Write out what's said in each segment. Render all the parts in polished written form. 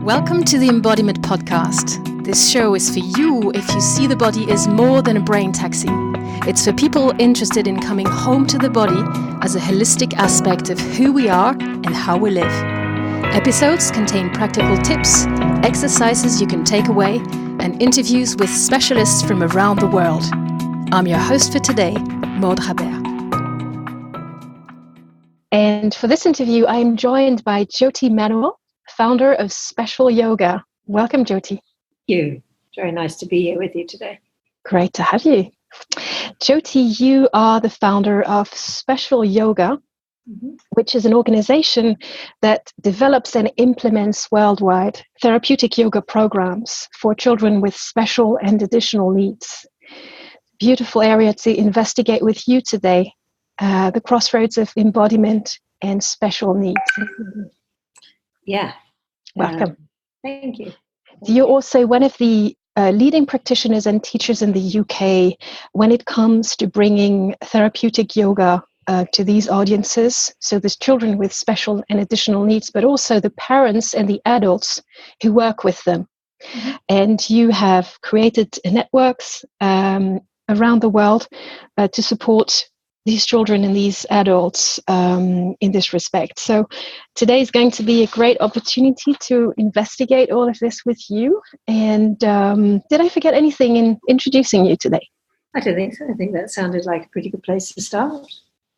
Welcome to the Embodiment Podcast. This show is for you if you see the body as more than a brain taxi. It's for people interested in coming home to the body as a holistic aspect of who we are and how we live. Episodes contain practical tips, exercises you can take away, and interviews with specialists from around the world. I'm your host for today, Maud Rabert. And for this interview, I'm joined by Jyoti Manuel, founder of Special Yoga. Welcome, Jyoti. Thank you. Very nice to be here with you today. Great to have you. Jyoti, you are the founder of Special Yoga, which is an organization that develops and implements worldwide therapeutic yoga programs for children with special and additional needs. Beautiful area to investigate with you today, the crossroads of embodiment and special needs. Yeah. Welcome. Thank you. You're also one of the leading practitioners and teachers in the UK when it comes to bringing therapeutic yoga to these audiences. So there's children with special and additional needs, but also the parents and the adults who work with them. Mm-hmm. And you have created networks around the world to support these children and these adults in this respect. So today is going to be a great opportunity to investigate all of this with you. And did I forget anything in introducing you today? I don't think so. I think that sounded like a pretty good place to start.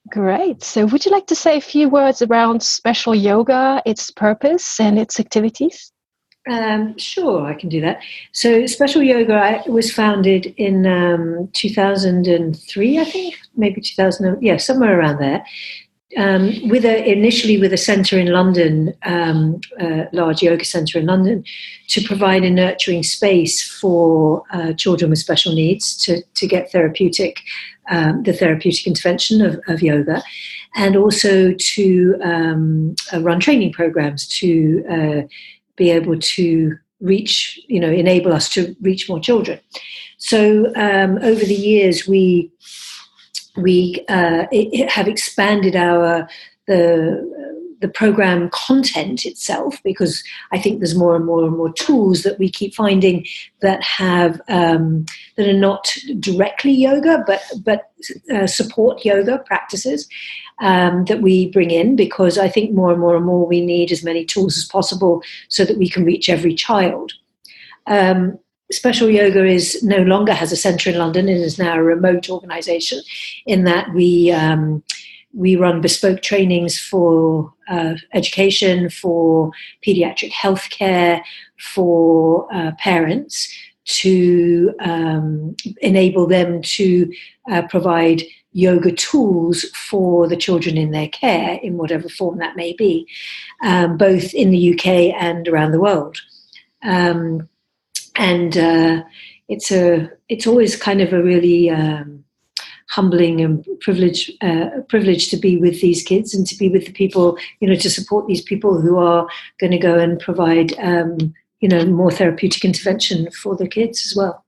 Great. So would you like to say a few words around Special Yoga, its purpose and its activities? Sure, I can do that. So Special Yoga was founded in 2003, I think, maybe 2000, somewhere around there. Initially with a centre in London, a large yoga centre in London, to provide a nurturing space for children with special needs to get the therapeutic intervention of yoga, and also to run training programs to be able to reach, enable us to reach more children. So over the years, we have expanded the program content itself, because I think there's more and more tools that we keep finding that have that are not directly yoga, but support yoga practices that we bring in, because I think more and more we need as many tools as possible so that we can reach every child. Special Yoga no longer has a centre in London. It is now a remote organisation, in that we run bespoke trainings for education, for paediatric healthcare, for parents, to enable them to provide yoga tools for the children in their care, in whatever form that may be, both in the UK and around the world. It's always kind of a really humbling and privilege to be with these kids and to be with the people, to support these people who are going to go and provide, more therapeutic intervention for the kids as well.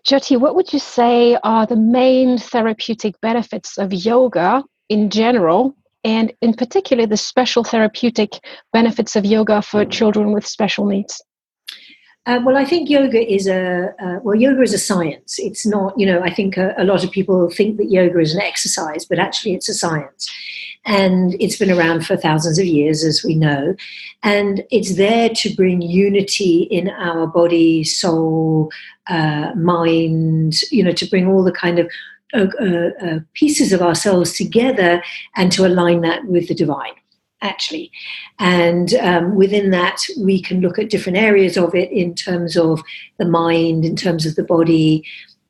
Jyoti, what would you say are the main therapeutic benefits of yoga in general, and in particular the special therapeutic benefits of yoga for children with special needs? Well, I think yoga is yoga is a science. It's not, I think a lot of people think that yoga is an exercise, but actually it's a science. And it's been around for thousands of years, as we know. And it's there to bring unity in our body, soul, mind, to bring all the kind of pieces of ourselves together and to align that with the divine, actually. And within that, we can look at different areas of it, in terms of the mind, in terms of the body,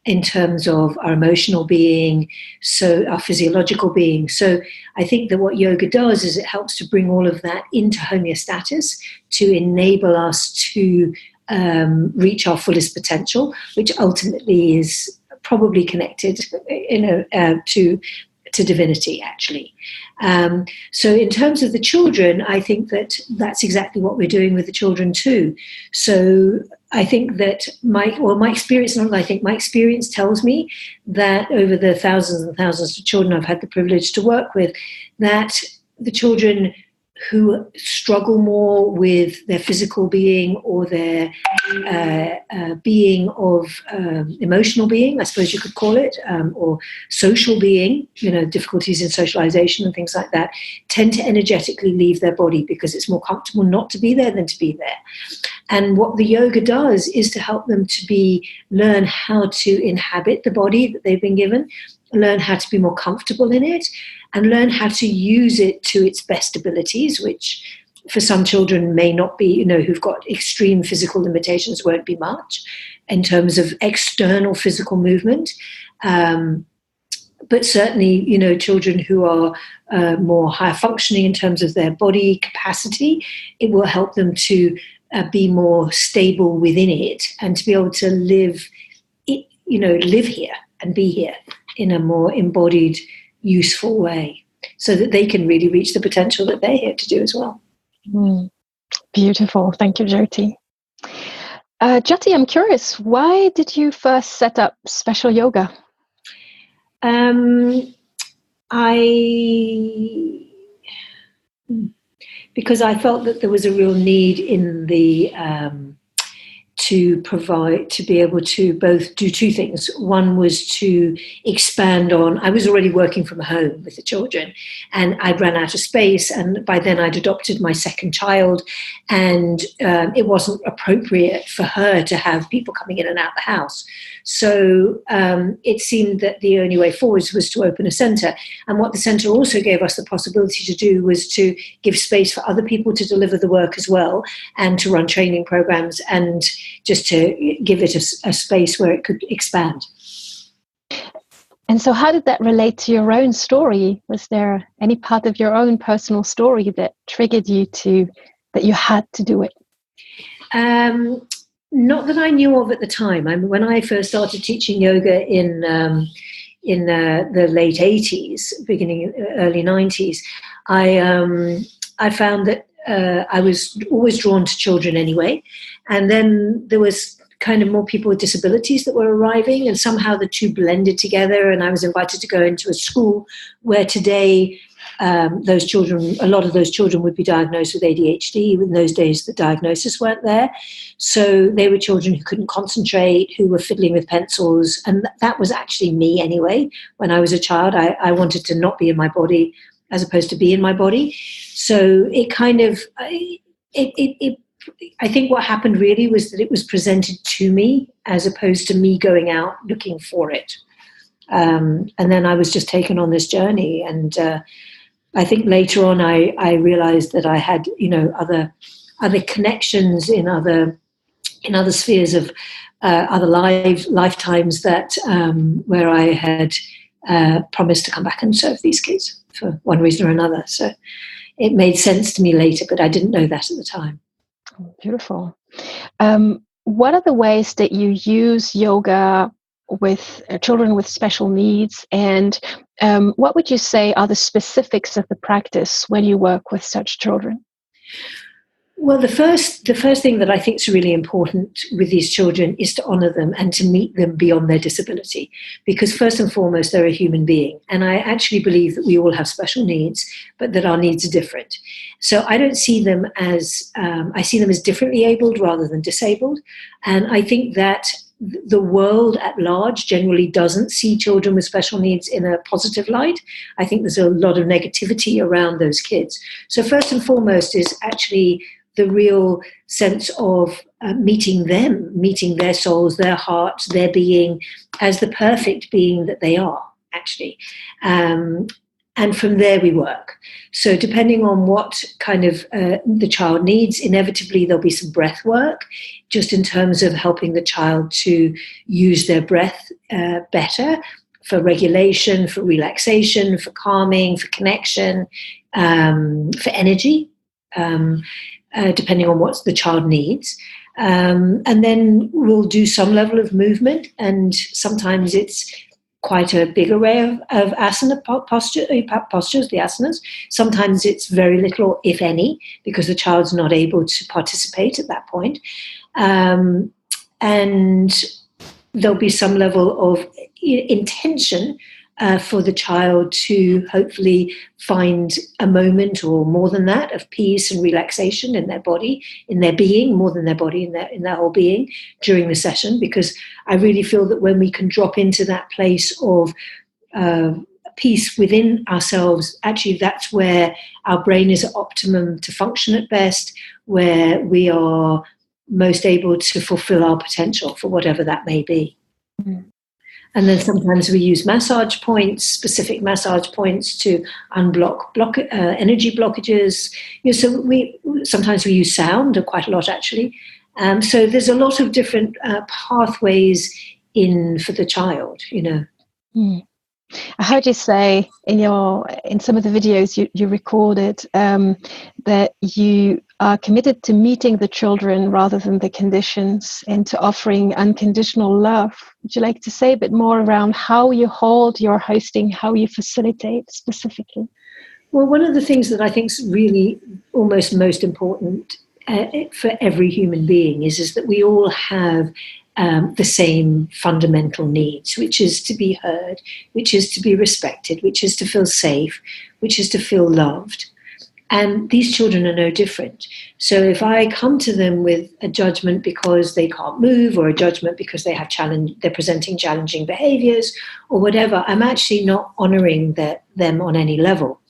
in terms of our emotional being, so our physiological being. So I think that what yoga does is it helps to bring all of that into homeostasis, to enable us to reach our fullest potential, which ultimately is probably connected to divinity, actually. So in terms of the children, I think that that's exactly what we're doing with the children too. So I think that my experience tells me that over the thousands and thousands of children I've had the privilege to work with, that the children who struggle more with their physical being or their being of emotional being, I suppose you could call it, or social being, difficulties in socialization and things like that, tend to energetically leave their body because it's more comfortable not to be there than to be there. And what the yoga does is to help them to learn how to inhabit the body that they've been given, learn how to be more comfortable in it, and learn how to use it to its best abilities, which for some children may not be, who've got extreme physical limitations, won't be much in terms of external physical movement. But certainly, children who are more higher functioning in terms of their body capacity, it will help them to be more stable within it and to be able to live here and be here in a more embodied, useful way, so that they can really reach the potential that they're here to do as well. Beautiful. Thank you, Jyoti. Jyoti, I'm curious, why did you first set up special yoga? Because I felt that there was a real need in the to be able to both do two things. One was to expand on, I was already working from home with the children, and I'd run out of space, and by then I'd adopted my second child, and it wasn't appropriate for her to have people coming in and out the house. So it seemed that the only way forward was to open a centre. And what the centre also gave us the possibility to do was to give space for other people to deliver the work as well, and to run training programs, and just to give it a space where it could expand. And so how did that relate to your own story? Was there any part of your own personal story that triggered you that you had to do it? Not that I knew of at the time. When I first started teaching yoga in the late 80s, early 90s, I found that I was always drawn to children anyway. And then there was kind of more people with disabilities that were arriving, and somehow the two blended together, and I was invited to go into a school where today a lot of those children would be diagnosed with ADHD. In those days, the diagnosis weren't there. So they were children who couldn't concentrate, who were fiddling with pencils. And that was actually me anyway. When I was a child, I wanted to not be in my body as opposed to be in my body. So it kind of, I think what happened really was that it was presented to me as opposed to me going out looking for it. And then I was just taken on this journey. And I think later on I realized that I had, other connections in other spheres of other lifetimes that where I had promised to come back and serve these kids for one reason or another. So it made sense to me later, but I didn't know that at the time. Beautiful. What are the ways that you use yoga with children with special needs, and what would you say are the specifics of the practice when you work with such children? Well, the first thing that I think is really important with these children is to honor them and to meet them beyond their disability, because first and foremost, they're a human being. And I actually believe that we all have special needs, but that our needs are different. So I don't see them as, I see them as differently abled rather than disabled. And I think that the world at large generally doesn't see children with special needs in a positive light. I think there's a lot of negativity around those kids. So first and foremost is actually the real sense of meeting them, meeting their souls, their hearts, their being as the perfect being that they are, actually. And from there we work. So depending on what kind of the child needs, inevitably there'll be some breath work, just in terms of helping the child to use their breath better for regulation, for relaxation, for calming, for connection, for energy. Depending on what the child needs. And then we'll do some level of movement, and sometimes it's quite a big array of asana postures, the asanas. Sometimes it's very little, if any, because the child's not able to participate at that point. And there'll be some level of intention for the child to hopefully find a moment or more than that of peace and relaxation in their body, in their being, more than their body, in their whole being during the session. Because I really feel that when we can drop into that place of peace within ourselves, actually that's where our brain is at optimum to function at best, where we are most able to fulfill our potential for whatever that may be. Mm. And then sometimes we use massage points, specific massage points to unblock energy blockages. So sometimes we use sound, quite a lot actually. So there's a lot of different pathways in for the child. Mm. I heard you say in some of the videos you recorded that you are committed to meeting the children rather than the conditions, and to offering unconditional love. Would you like to say a bit more around how you hold your hosting, how you facilitate specifically? Well, one of the things that I think is really almost most important for every human being is that we all have the same fundamental needs, which is to be heard, which is to be respected, which is to feel safe, which is to feel loved. And these children are no different. So if I come to them with a judgment because they can't move, or a judgment because they're presenting challenging behaviors or whatever, I'm actually not honoring them on any level.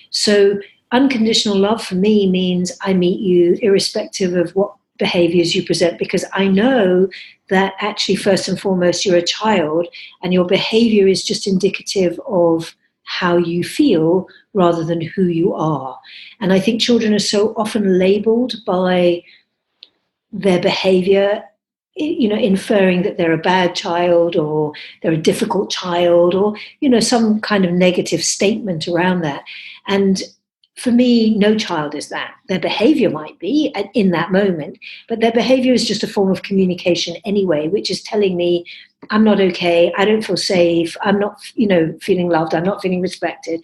So unconditional love for me means I meet you irrespective of what behaviors you present, because I know that actually first and foremost you're a child, and your behavior is just indicative of how you feel rather than who you are. And I think children are so often labeled by their behavior, inferring that they're a bad child, or they're a difficult child, or some kind of negative statement around that. And for me, no child is that. Their behavior might be in that moment, but their behavior is just a form of communication anyway, which is telling me I'm not okay, I don't feel safe, I'm not, feeling loved, I'm not feeling respected,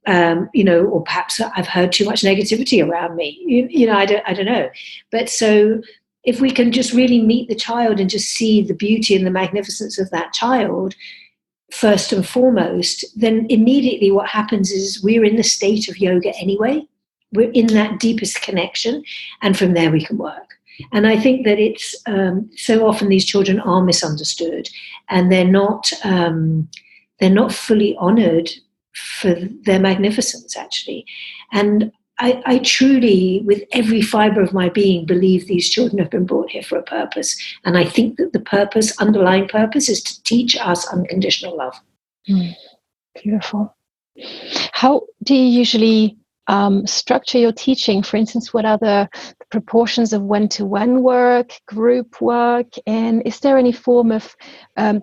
or perhaps I've heard too much negativity around me. I don't know. But so if we can just really meet the child and just see the beauty and the magnificence of that child, first and foremost, then immediately what happens is we're in the state of yoga anyway. We're in that deepest connection, and from there we can work. And I think that it's so often these children are misunderstood, and they're not fully honored for their magnificence, actually. And I truly, with every fiber of my being, believe these children have been brought here for a purpose. And I think that the underlying purpose, is to teach us unconditional love. Beautiful. How do you usually structure your teaching? For instance, what are the proportions of one-to-one work, group work, and is there any form of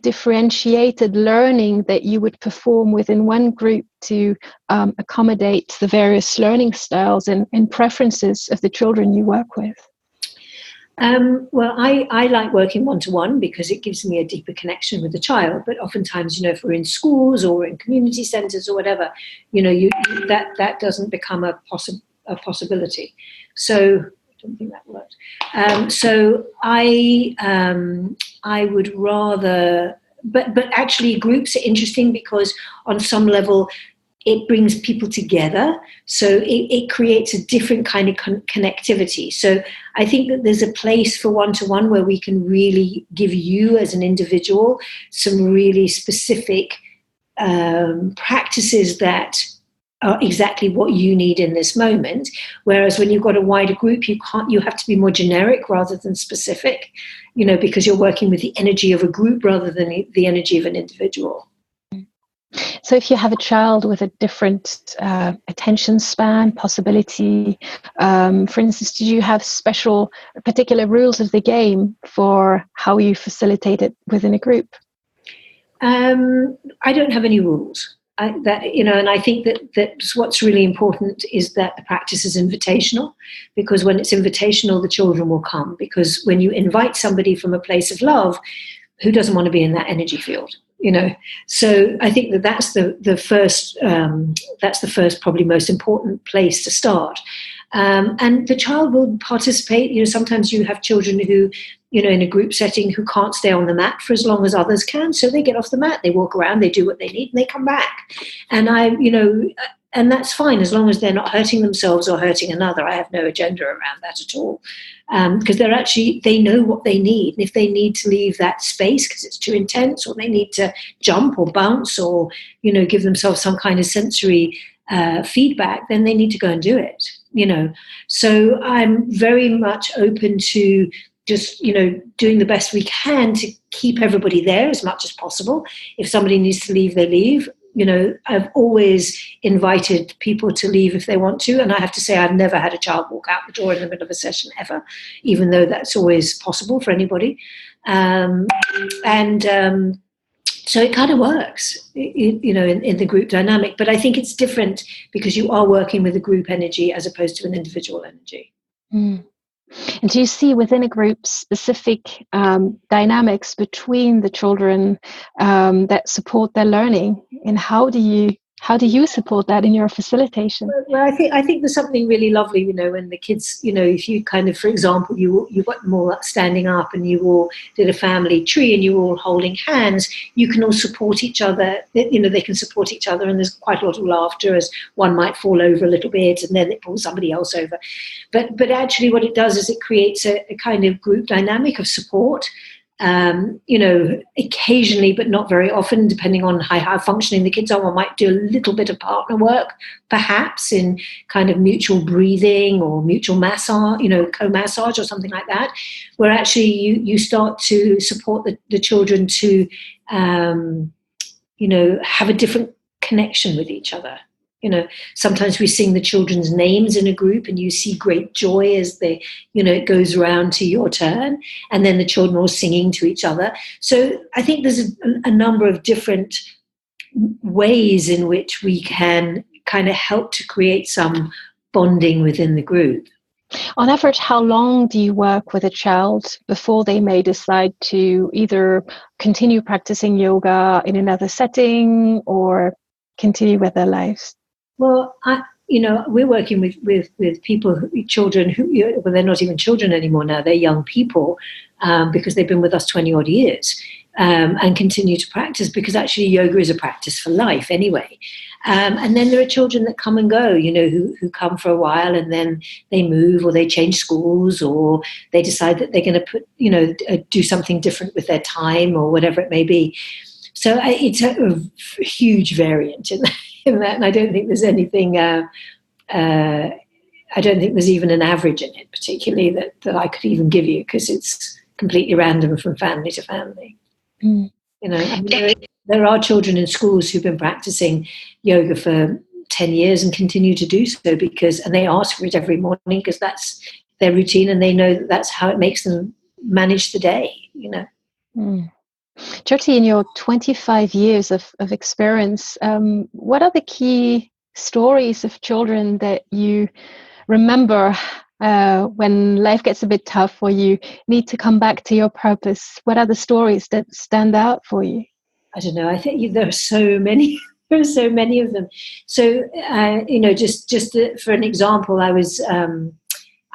differentiated learning that you would perform within one group to accommodate the various learning styles and preferences of the children you work with? Well, I like working one-to-one because it gives me a deeper connection with the child. But oftentimes, if we're in schools or in community centres or whatever, that doesn't become a possibility. So I don't think that worked. So I would rather, but actually groups are interesting because on some level it brings people together. So it creates a different kind of connectivity. So I think that there's a place for one-to-one where we can really give you as an individual some really specific practices that are exactly what you need in this moment. Whereas when you've got a wider group, you have to be more generic rather than specific, because you're working with the energy of a group rather than the energy of an individual. So if you have a child with a different attention span, possibility, for instance, do you have particular rules of the game for how you facilitate it within a group? I don't have any rules. And I think that what's really important is that the practice is invitational, because when it's invitational, the children will come. Because when you invite somebody from a place of love, who doesn't want to be in that energy field? So I think that's the first probably most important place to start. And the child will participate. Sometimes you have children who, in a group setting, who can't stay on the mat for as long as others can. So they get off the mat, they walk around, they do what they need, and they come back. And and that's fine as long as they're not hurting themselves or hurting another. I have no agenda around that at all. Because they know what they need. And if they need to leave that space because it's too intense, or they need to jump or bounce or, give themselves some kind of sensory feedback, then they need to go and do it, So I'm very much open to just, doing the best we can to keep everybody there as much as possible. If somebody needs to leave, they leave. I've always invited people to leave if they want to. And I have to say, I've never had a child walk out the door in the middle of a session ever, even though that's always possible for anybody. So it kind of works, in the group dynamic. But I think it's different because you are working with a group energy as opposed to an individual energy. Mm. And do you see within a group specific dynamics between the children that support their learning? And how do you support that in your facilitation? Well, I think there's something really lovely, when the kids, if you kind of, for example, you got them all standing up and you all did a family tree and you were all holding hands, you can all support each other. They can support each other, and there's quite a lot of laughter as one might fall over a little bit and then it pulls somebody else over. But actually what it does is it creates a kind of group dynamic of support. Occasionally, but not very often, depending on how functioning the kids are, one might do a little bit of partner work, perhaps in kind of mutual breathing or mutual massage, co-massage or something like that, where actually you start to support the children to, have a different connection with each other. Sometimes we sing the children's names in a group and you see great joy as it goes around to your turn, and then the children are singing to each other. So I think there's a number of different ways in which we can kind of help to create some bonding within the group. On average, how long do you work with a child before they may decide to either continue practicing yoga in another setting or continue with their lives? Well, we're working with people, children who, they're not even children anymore now. They're young people because they've been with us 20 odd years and continue to practice, because actually yoga is a practice for life anyway. And then there are children that come and go, who come for a while and then they move or they change schools or they decide that they're going to do something different with their time or whatever it may be. So it's a huge variant in that, and I don't think there's anything. I don't think there's even an average in it, particularly that I could even give you, because it's completely random from family to family. Mm. There are children in schools who've been practicing yoga for 10 years and continue to do so and they ask for it every morning because that's their routine, and they know that that's how it makes them manage the day. Mm. Jyoti, in your 25 years of experience, what are the key stories of children that you remember when life gets a bit tough or you need to come back to your purpose? What are the stories that stand out for you? I don't know. I think there are so many. There are so many of them. So, just for an example, I was...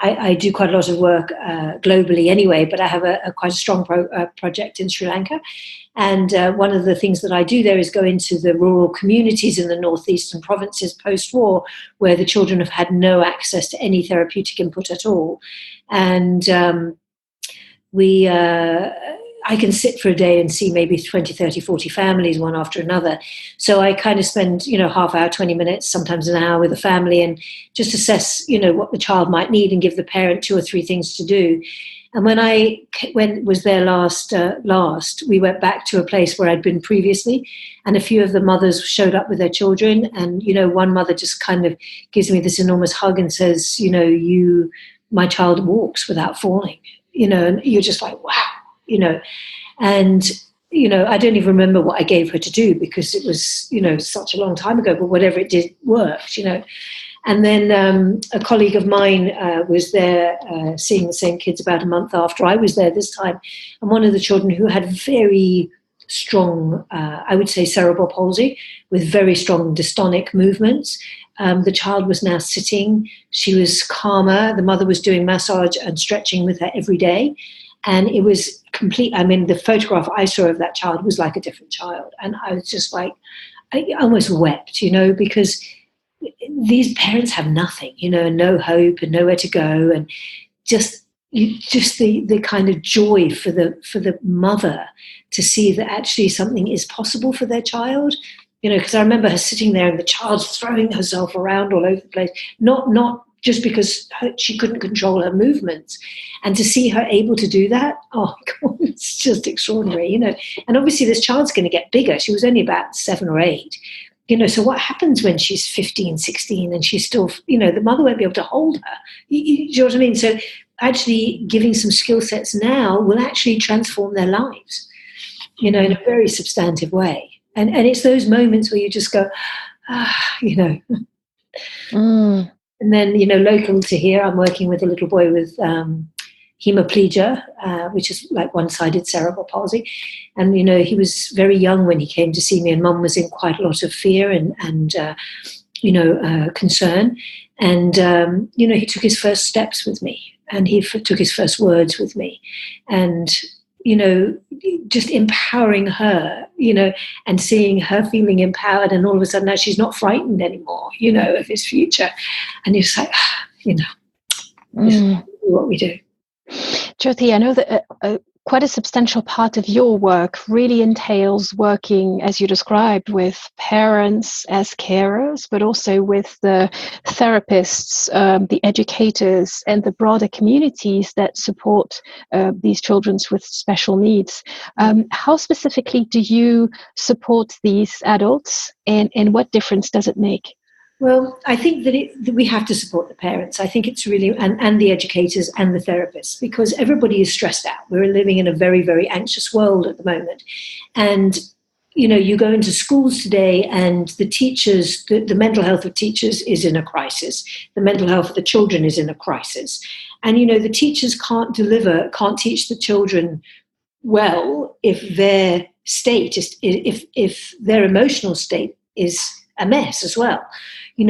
I do quite a lot of work globally anyway, but I have a quite a strong project in Sri Lanka. And one of the things that I do there is go into the rural communities in the northeastern provinces post-war, where the children have had no access to any therapeutic input at all. And I can sit for a day and see maybe 20, 30, 40 families, one after another. So I kind of spend, half hour, 20 minutes, sometimes an hour with the family and just assess, what the child might need and give the parent 2 or 3 things to do. And when was there last, we went back to a place where I'd been previously, and a few of the mothers showed up with their children. And, one mother just kind of gives me this enormous hug and says, my child walks without falling, and you're just like, wow. And, I don't even remember what I gave her to do because it was, such a long time ago, but whatever it did worked, And then a colleague of mine was there seeing the same kids about a month after I was there this time. And one of the children who had very strong, I would say cerebral palsy with very strong dystonic movements, The child was now sitting. She was calmer. The mother was doing massage and stretching with her every day. And it was complete. I mean, the photograph I saw of that child was like a different child. And I was just like, I almost wept, because these parents have nothing, no hope and nowhere to go. And just the kind of joy for the mother to see that actually something is possible for their child. Because I remember her sitting there and the child's throwing herself around all over the place, not just because she couldn't control her movements. And to see her able to do that, oh, God, it's just extraordinary, And obviously this child's going to get bigger. She was only about 7 or 8. So what happens when she's 15, 16 and she's still, the mother won't be able to hold her. You know what I mean? So actually giving some skill sets now will actually transform their lives, in a very substantive way. And it's those moments where you just go, Mm. And then, local to here, I'm working with a little boy with hemiplegia, which is like one-sided cerebral palsy. And, he was very young when he came to see me, and Mum was in quite a lot of fear and concern. And, he took his first steps with me, and he took his first words with me. And, just empowering her, and seeing her feeling empowered, and all of a sudden now she's not frightened anymore, of his future. And you're just like, this is what we do. Jyoti, I know that quite a substantial part of your work really entails working, as you described, with parents as carers, but also with the therapists, the educators, and the broader communities that support these children with special needs. How specifically do you support these adults, and what difference does it make? Well, I think that we have to support the parents. I think it's really, and the educators and the therapists, because everybody is stressed out. We're living in a very, very anxious world at the moment. And, you go into schools today and the teachers, the mental health of teachers is in a crisis. The mental health of the children is in a crisis. And, the teachers can't teach the children well if their state is, if their emotional state is a mess as well. I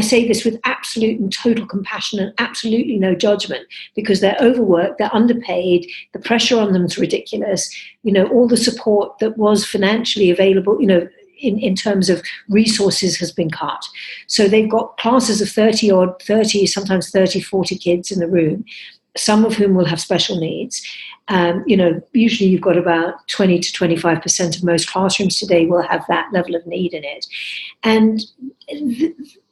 say this with absolute and total compassion and absolutely no judgment, because they're overworked, they're underpaid, the pressure on them is ridiculous. All the support that was financially available, in terms of resources has been cut. So they've got classes of 30, sometimes 30, 40 kids in the room, some of whom will have special needs. Usually you've got about 20 to 25% of most classrooms today will have that level of need in it. And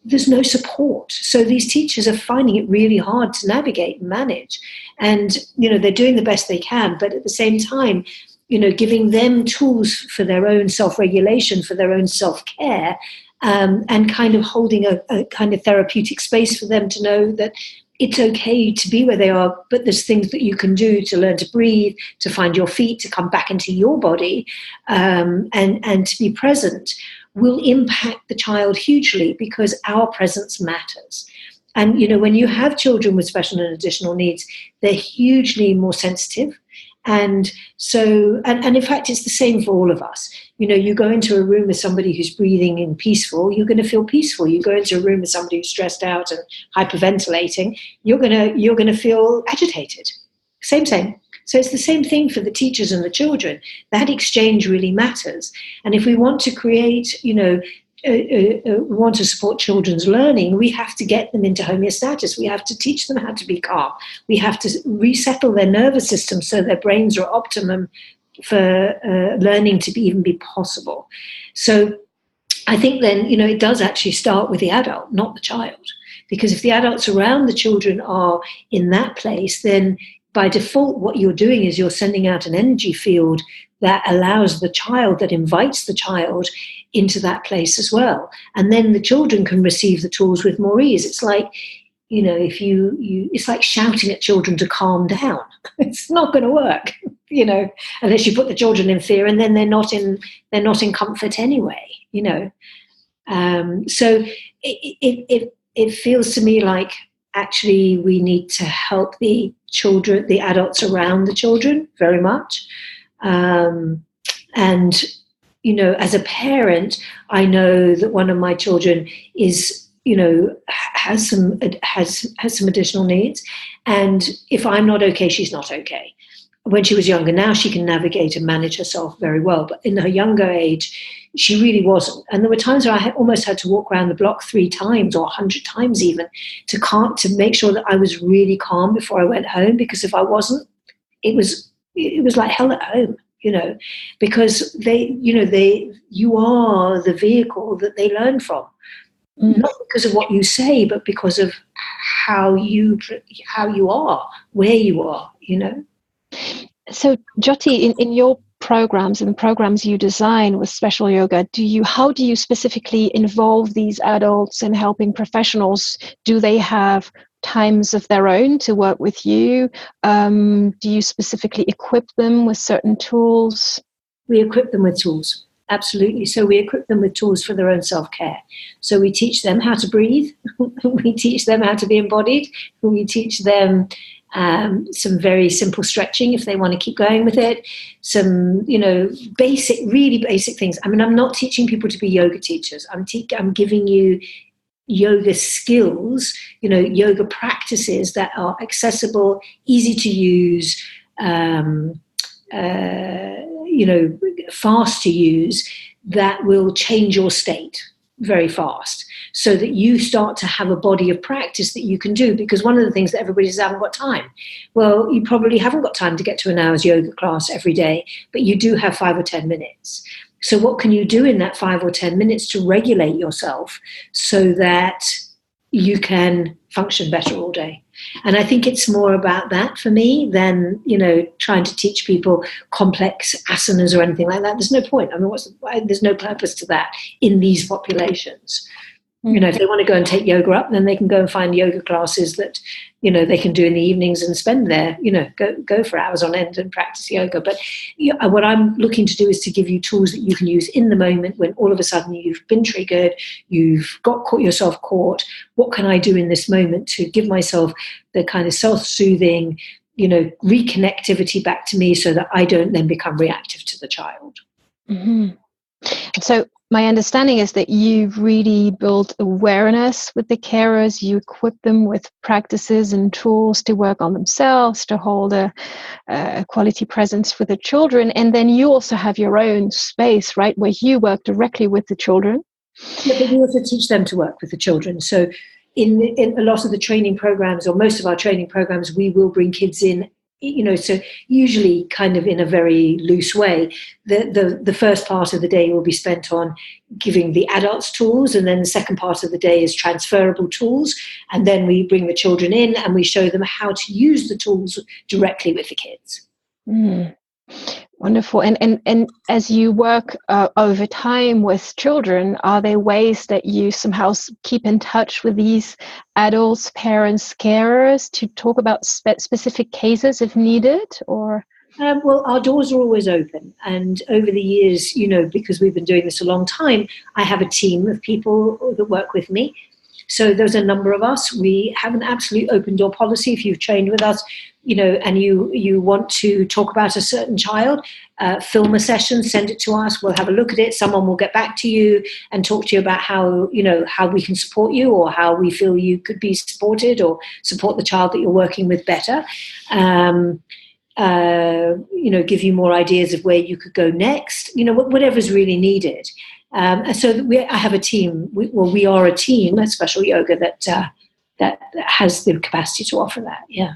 there's no support. So these teachers are finding it really hard to navigate and manage. And, they're doing the best they can, but at the same time, giving them tools for their own self-regulation, for their own self-care, and kind of holding a kind of therapeutic space for them to know that it's okay to be where they are, but there's things that you can do to learn to breathe, to find your feet, to come back into your body, and to be present, will impact the child hugely, because our presence matters. And, when you have children with special and additional needs, they're hugely more sensitive. And so, and in fact, it's the same for all of us. You go into a room with somebody who's breathing in peaceful, you're going to feel peaceful. You go into a room with somebody who's stressed out and hyperventilating, you're going to feel agitated. Same. So it's the same thing for the teachers and the children. That exchange really matters. And if we want to create, we want to support children's learning, we have to get them into homeostasis. We have to teach them how to be calm. We have to resettle their nervous system so their brains are optimum for learning to even be possible. So I think then, it does actually start with the adult, not the child. Because if the adults around the children are in that place, then by default, what you're doing is you're sending out an energy field that allows the child, that invites the child into that place as well. And then the children can receive the tools with more ease. It's like, if you it's like shouting at children to calm down. It's not going to work, unless you put the children in fear, and then they're not in comfort anyway, So it feels to me like actually we need to help the children, the adults around the children very much. And, as a parent, I know that one of my children is, has some additional needs. And if I'm not okay, she's not okay. When she was younger, now she can navigate and manage herself very well. But in her younger age, she really wasn't. And there were times where I almost had to walk around the block 3 times or 100 times even to make sure that I was really calm before I went home. Because if I wasn't, it was like hell at home, because you are the vehicle that they learn from. Not because of what you say, but because of how you are, where you are, So, Jyoti, in your programs and programs you design with special yoga, how do you specifically involve these adults in helping professionals? Do they have times of their own to work with you? Do you specifically equip them with certain tools? We equip them with tools. Absolutely. So we equip them with tools for their own self-care. So we teach them how to breathe. We teach them how to be embodied. We teach them some very simple stretching if they want to keep going with it. Some, really basic things. I mean, I'm not teaching people to be yoga teachers. I'm giving you yoga skills, yoga practices that are accessible, easy to use, fast to use, that will change your state very fast, so that you start to have a body of practice that you can do. Because one of the things that everybody says, I haven't got time. Well, you probably haven't got time to get to an hour's yoga class every day, but you do have 5 or 10 minutes. So what can you do in that 5 or 10 minutes to regulate yourself so that you can function better all day? And I think it's more about that for me than, trying to teach people complex asanas or anything like that. There's no point. I mean, there's no purpose to that in these populations. If they want to go and take yoga up, then they can go and find yoga classes that, they can do in the evenings and spend there, go for hours on end and practice yoga. But what I'm looking to do is to give you tools that you can use in the moment when all of a sudden you've been triggered, you've got yourself caught. What can I do in this moment to give myself the kind of self-soothing, reconnectivity back to me so that I don't then become reactive to the child? Mm-hmm. So my understanding is that you've really built awareness with the carers. You equip them with practices and tools to work on themselves, to hold a quality presence for the children. And then you also have your own space, right, where you work directly with the children. Yeah, but we also teach them to work with the children. So in a lot of the training programs, or most of our training programs, we will bring kids in, so usually kind of in a very loose way. The first part of the day will be spent on giving the adults tools, and then the second part of the day is transferable tools. And then we bring the children in and we show them how to use the tools directly with the kids. Wonderful. And as you work over time with children, are there ways that you somehow keep in touch with these adults, parents, carers to talk about specific cases if needed? Or well, our doors are always open. And over the years, because we've been doing this a long time, I have a team of people that work with me. So there's a number of us. We have an absolute open door policy. If you've trained with us, and you want to talk about a certain child, film a session, send it to us. We'll have a look at it. Someone will get back to you and talk to you about how we can support you, or how we feel you could be supported, or support the child that you're working with better. Give you more ideas of where you could go next. Whatever's really needed. So I have a team. We are a team at Special Yoga that has the capacity to offer that. Yeah.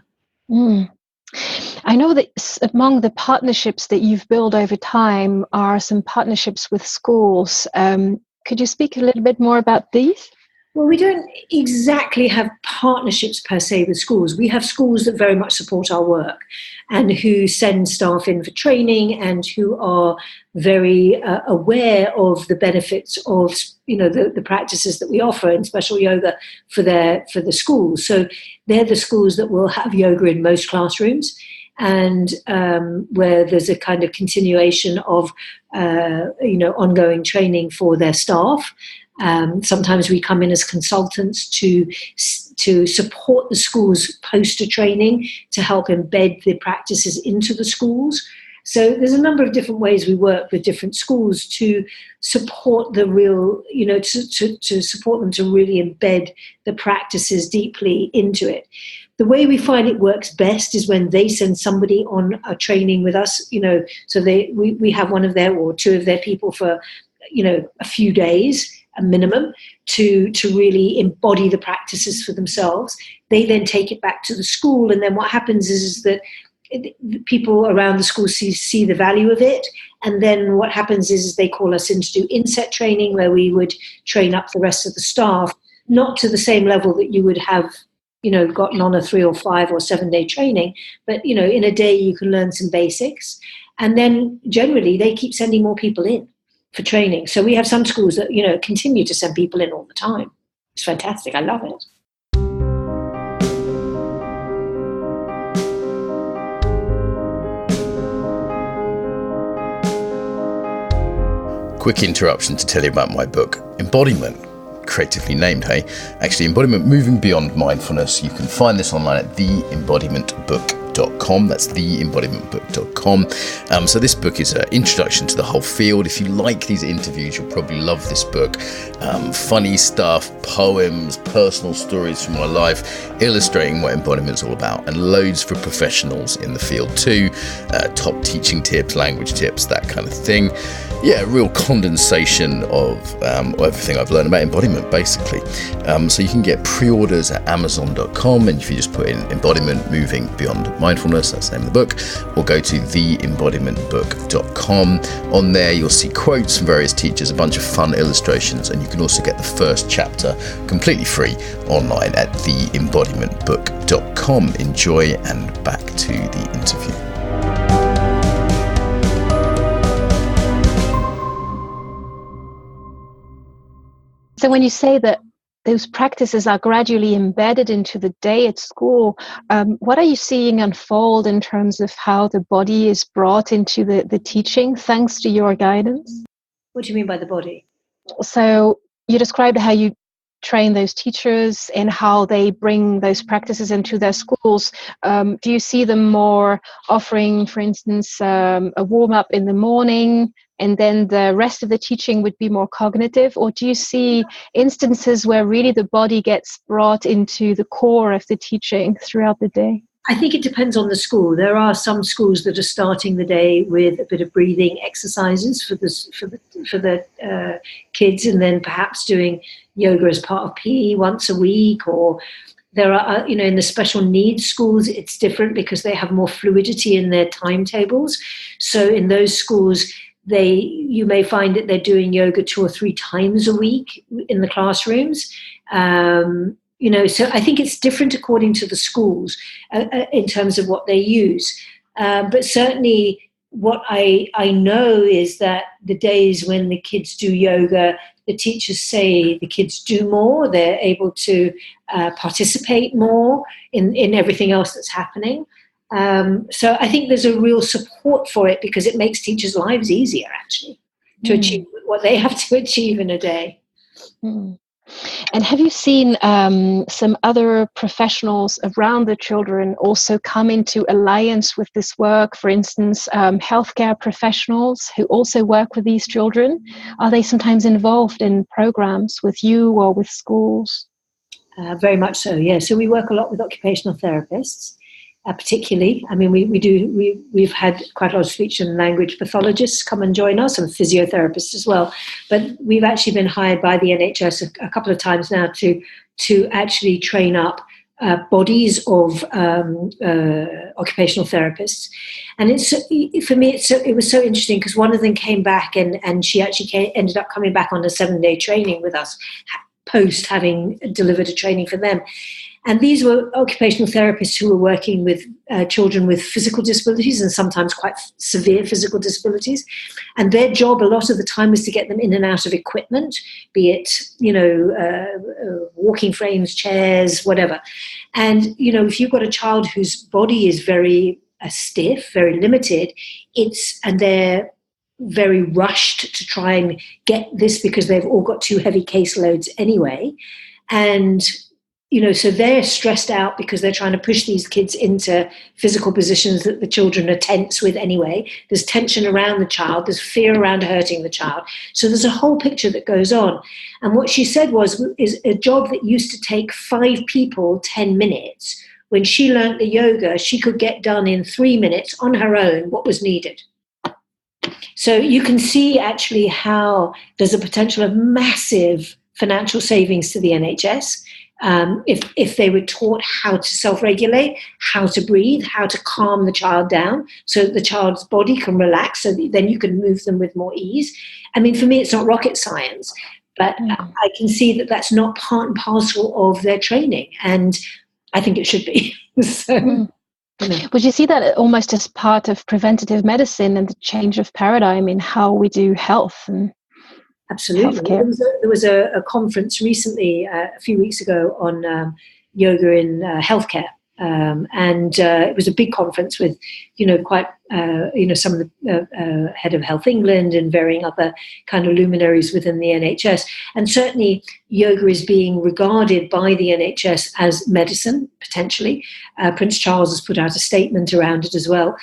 I know that among the partnerships that you've built over time are some partnerships with schools. Could you speak a little bit more about these? Well, we don't exactly have partnerships per se with schools. We have schools that very much support our work and who send staff in for training and who are very aware of the benefits of the practices that we offer in special yoga for the schools. So they're the schools that will have yoga in most classrooms, and where there's a kind of continuation of ongoing training for their staff. Sometimes we come in as consultants to support the schools poster training, to help embed the practices into the schools. So there's a number of different ways we work with different schools to support the real, to support them to really embed the practices deeply into it. The way we find it works best is when they send somebody on a training with us, so we have one of their or two of their people for, a few days, a minimum, to really embody the practices for themselves. They then take it back to the school, and then what happens is that people around the school see the value of it, and then what happens is they call us in to do inset training, where we would train up the rest of the staff, not to the same level that you would have gotten on a 3 or 5 or 7 day training, but in a day you can learn some basics, and then generally they keep sending more people in for training. So we have some schools that continue to send people in all the time. It's fantastic. I love it. Quick interruption to tell you about my book, Embodiment. Creatively named, hey? Actually, Embodiment, Moving Beyond Mindfulness. You can find this online at theembodimentbook.com. That's theembodimentbook.com. So this book is an introduction to the whole field. If you like these interviews, you'll probably love this book. Funny stuff, poems, personal stories from my life, illustrating what embodiment is all about, and loads for professionals in the field too. Top teaching tips, language tips, that kind of thing. Yeah, a real condensation of everything I've learned about embodiment, basically. So you can get pre-orders at Amazon.com, and if you just put in Embodiment Moving Beyond Mindfulness, that's the name of the book, or go to theembodimentbook.com. On there, you'll see quotes from various teachers, a bunch of fun illustrations, and you can also get the first chapter completely free online at theembodimentbook.com. Enjoy, and back to the interview. So when you say that those practices are gradually embedded into the day at school, what are you seeing unfold in terms of how the body is brought into the teaching thanks to your guidance? What do you mean by the body? So you described how you train those teachers and how they bring those practices into their schools. Do you see them more offering, for instance, a warm-up in the morning, and then the rest of the teaching would be more cognitive? Or do you see instances where really the body gets brought into the core of the teaching throughout the day? I think it depends on the school. There are some schools that are starting the day with a bit of breathing exercises for the kids, and then perhaps doing yoga as part of PE once a week. Or there are, in the special needs schools, it's different because they have more fluidity in their timetables. So in those schools, you may find that they're doing yoga 2 or 3 times a week in the classrooms. So I think it's different according to the schools in terms of what they use. But certainly what I know is that the days when the kids do yoga, the teachers say the kids do more, they're able to participate more in everything else that's happening. So I think there's a real support for it because it makes teachers' lives easier, actually, to achieve what they have to achieve in a day. And have you seen some other professionals around the children also come into alliance with this work? For instance, healthcare professionals who also work with these children. Are they sometimes involved in programs with you or with schools? Very much so, yeah. So we work a lot with occupational therapists. Particularly, I mean, we've had quite a lot of speech and language pathologists come and join us, and physiotherapists as well. But we've actually been hired by the NHS a couple of times now to actually train up bodies of occupational therapists. And for me, it was so interesting because one of them came back and she actually ended up coming back on a 7-day training with us post having delivered a training for them. And these were occupational therapists who were working with children with physical disabilities and sometimes quite severe physical disabilities. And their job a lot of the time was to get them in and out of equipment, be it, walking frames, chairs, whatever. And, if you've got a child whose body is very stiff, very limited, and they're very rushed to try and get this because they've all got too heavy caseloads anyway. And so they're stressed out because they're trying to push these kids into physical positions that the children are tense with anyway. There's tension around the child. There's fear around hurting the child. So there's a whole picture that goes on. And what she said is a job that used to take 5 people 10 minutes. When she learned the yoga, she could get done in 3 minutes on her own what was needed. So you can see actually how there's a potential of massive financial savings to the NHS. If they were taught how to self-regulate, how to breathe, how to calm the child down so that the child's body can relax, so that then you can move them with more ease. I mean, for me, it's not rocket science, but I can see that that's not part and parcel of their training, and I think it should be. So, Would you see that almost as part of preventative medicine and the change of paradigm in how we do health and absolutely. There was a conference recently, a few weeks ago, on yoga in healthcare. And it was a big conference with, quite, some of the head of Health England and varying other kind of luminaries within the NHS. And certainly yoga is being regarded by the NHS as medicine, potentially. Prince Charles has put out a statement around it as well.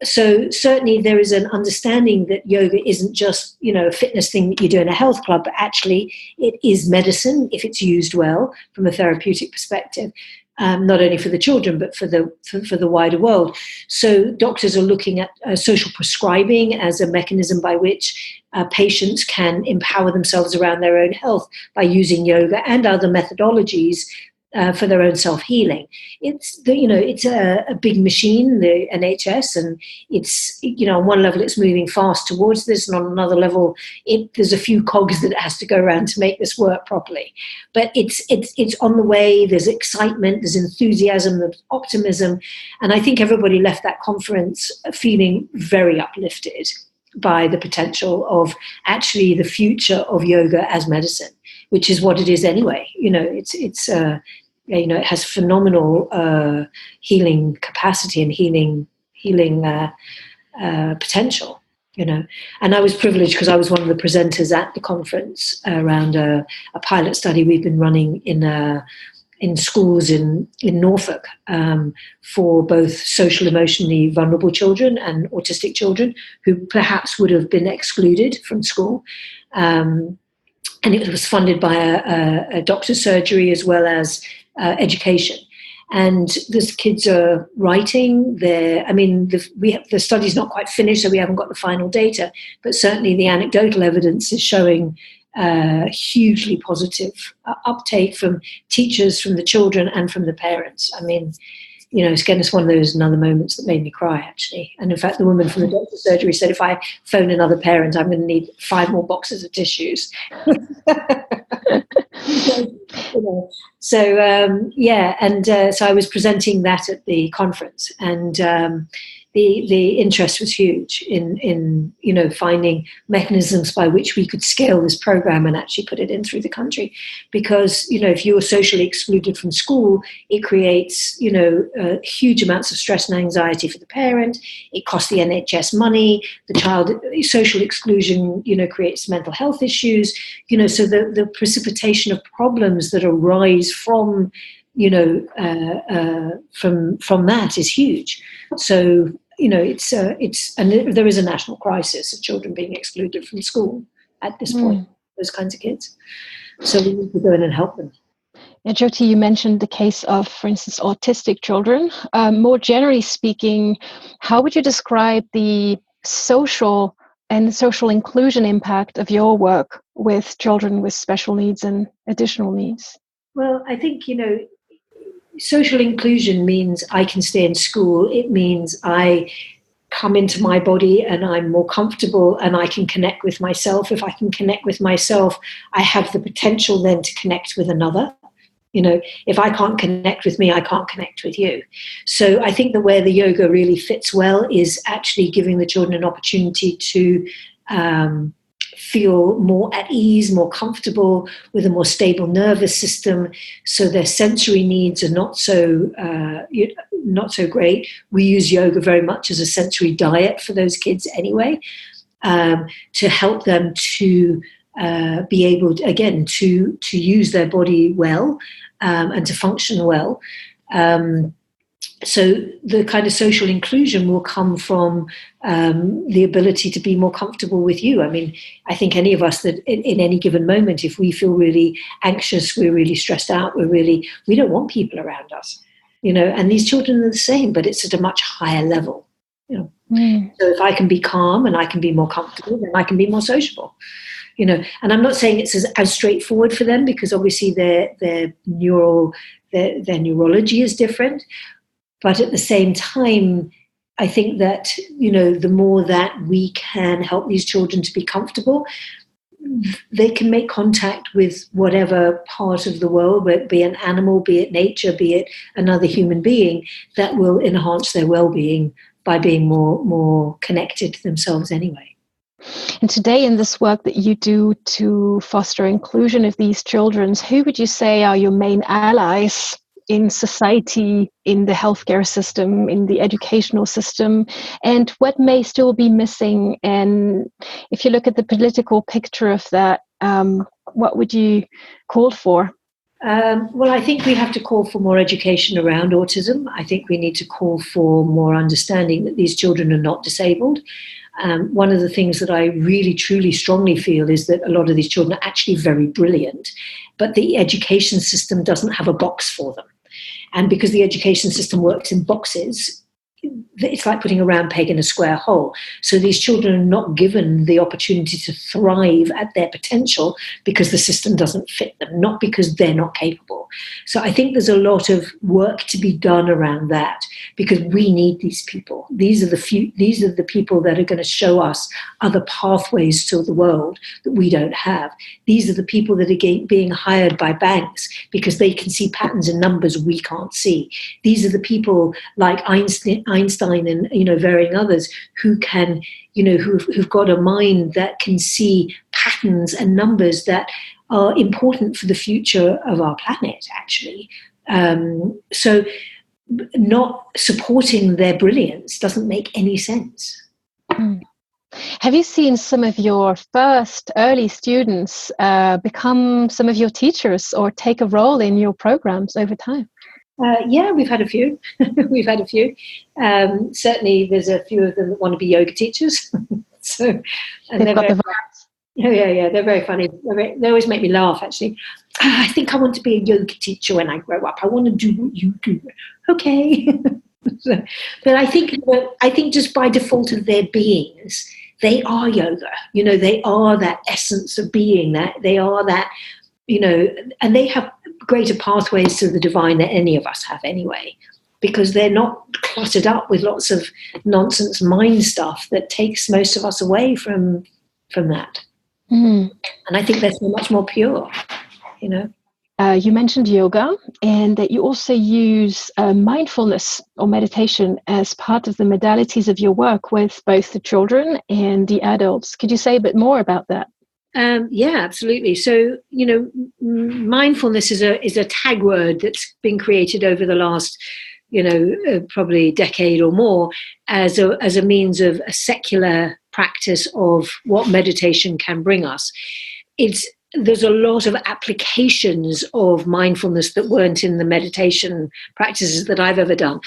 So certainly there is an understanding that yoga isn't just, a fitness thing that you do in a health club, but actually it is medicine if it's used well from a therapeutic perspective. Not only for the children, but for the wider world. So doctors are looking at social prescribing as a mechanism by which patients can empower themselves around their own health by using yoga and other methodologies for their own self-healing. It's a big machine, the NHS, and it's, on one level it's moving fast towards this, and on another level there's a few cogs that it has to go around to make this work properly. But it's on the way. There's excitement, there's enthusiasm, there's optimism, and I think everybody left that conference feeling very uplifted by the potential of actually the future of yoga as medicine, which is what it is anyway. It has phenomenal healing capacity and healing potential. And I was privileged because I was one of the presenters at the conference around a pilot study we've been running in schools in Norfolk for both social emotionally vulnerable children and autistic children who perhaps would have been excluded from school. And it was funded by a doctor's surgery as well as education. And these kids are writing the study's not quite finished, so we haven't got the final data, but certainly the anecdotal evidence is showing hugely positive uptake from teachers, from the children, and from the parents. I mean, again, it's one of those another moments that made me cry, actually. And in fact, the woman from the doctor's surgery said, if I phone another parent, I'm going to need 5 more boxes of tissues. So I was presenting that at the conference, and the interest was huge in finding mechanisms by which we could scale this program and actually put it in through the country. Because if you're socially excluded from school, it creates huge amounts of stress and anxiety for the parent. It costs the NHS money. The child social exclusion creates mental health issues. So the precipitation of problems that arise from from that is huge. So and there is a national crisis of children being excluded from school at this point, those kinds of kids. So we need to go in and help them. Yeah, Jyoti, you mentioned the case of, for instance, autistic children. More generally speaking, how would you describe the social inclusion impact of your work with children with special needs and additional needs? Well, I think, social inclusion means I can stay in school. It means I come into my body and I'm more comfortable and I can connect with myself. If I can connect with myself, I have the potential then to connect with another. If I can't connect with me, I can't connect with you. So I think that where the yoga really fits well is actually giving the children an opportunity to feel more at ease, more comfortable, with a more stable nervous system, so their sensory needs are not so great. We use yoga very much as a sensory diet for those kids anyway, to help them to be able, again, to use their body well and to function well. So the kind of social inclusion will come from the ability to be more comfortable with you. I mean, I think any of us that in any given moment, if we feel really anxious, we're really stressed out, we don't want people around us, and these children are the same, but it's at a much higher level. So if I can be calm and I can be more comfortable, then I can be more sociable. And I'm not saying it's as straightforward for them, because obviously their neurology is different. But at the same time, I think that, the more that we can help these children to be comfortable, they can make contact with whatever part of the world, whether it be an animal, be it nature, be it another human being, that will enhance their well-being by being more connected to themselves anyway. And today, in this work that you do to foster inclusion of these children, who would you say are your main allies in society, in the healthcare system, in the educational system, and what may still be missing? And if you look at the political picture of that, what would you call for? Well, I think we have to call for more education around autism. I think we need to call for more understanding that these children are not disabled. One of the things that I really, truly, strongly feel is that a lot of these children are actually very brilliant, but the education system doesn't have a box for them. And because the education system works in boxes, it's like putting a round peg in a square hole. So these children are not given the opportunity to thrive at their potential because the system doesn't fit them, not because they're not capable. So I think there's a lot of work to be done around that, because we need these people. These are the people that are going to show us other pathways to the world that we don't have. These are the people that are being hired by banks because they can see patterns and numbers we can't see. These are the people like Einstein and varying others who can, who've got a mind that can see patterns and numbers that are important for the future of our planet, actually. So not supporting their brilliance doesn't make any sense. Have you seen some of your first early students become some of your teachers or take a role in your programs over time? Yeah, we've had a few. Certainly, there's a few of them that want to be yoga teachers. So, and they've got the vibes. Yeah, they're very funny. They always make me laugh, actually. I think I want to be a yoga teacher when I grow up. I want to do what you do. Okay. But I think just by default of their beings, they are yoga. They are that essence of being. That they are that. And they have greater pathways to the divine than any of us have anyway, because they're not cluttered up with lots of nonsense mind stuff that takes most of us away from that. And I think they're so much more pure, You mentioned yoga, and that you also use mindfulness or meditation as part of the modalities of your work with both the children and the adults. Could you say a bit more about that? Yeah, absolutely. So, mindfulness is a tag word that's been created over the last, probably decade or more as a means of a secular practice of what meditation can bring us. There's a lot of applications of mindfulness that weren't in the meditation practices that I've ever done.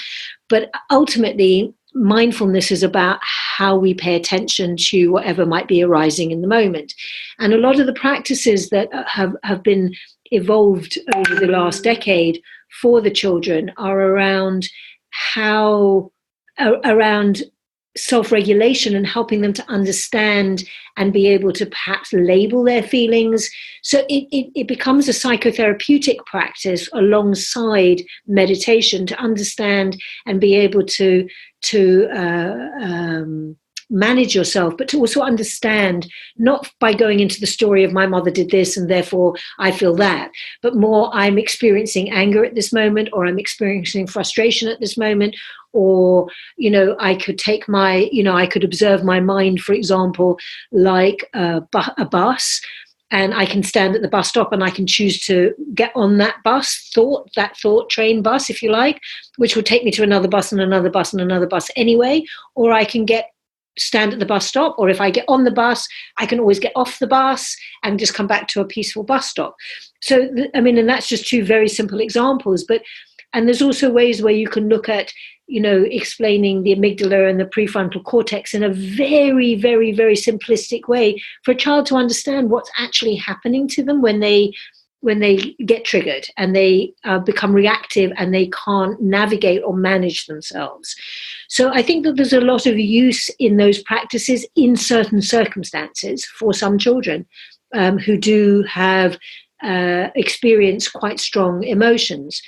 But ultimately, mindfulness is about how we pay attention to whatever might be arising in the moment. And a lot of the practices that have been evolved over the last decade for the children are around self-regulation and helping them to understand and be able to perhaps label their feelings. So it becomes a psychotherapeutic practice alongside meditation to understand and be able to manage yourself, but to also understand, not by going into the story of my mother did this and therefore I feel that, but more I'm experiencing anger at this moment, or I'm experiencing frustration at this moment, or, I could take I could observe my mind, for example, like a bus, and I can stand at the bus stop and I can choose to get on that thought train bus, if you like, which would take me to another bus and another bus and another bus anyway, or I can get stand at the bus stop, or if I get on the bus, I can always get off the bus and just come back to a peaceful bus stop. So, and that's just two very simple examples. And there's also ways where you can look at, explaining the amygdala and the prefrontal cortex in a very, very, very simplistic way for a child to understand what's actually happening to them when they get triggered and they become reactive and they can't navigate or manage themselves. So I think that there's a lot of use in those practices in certain circumstances for some children who do have experience quite strong emotions.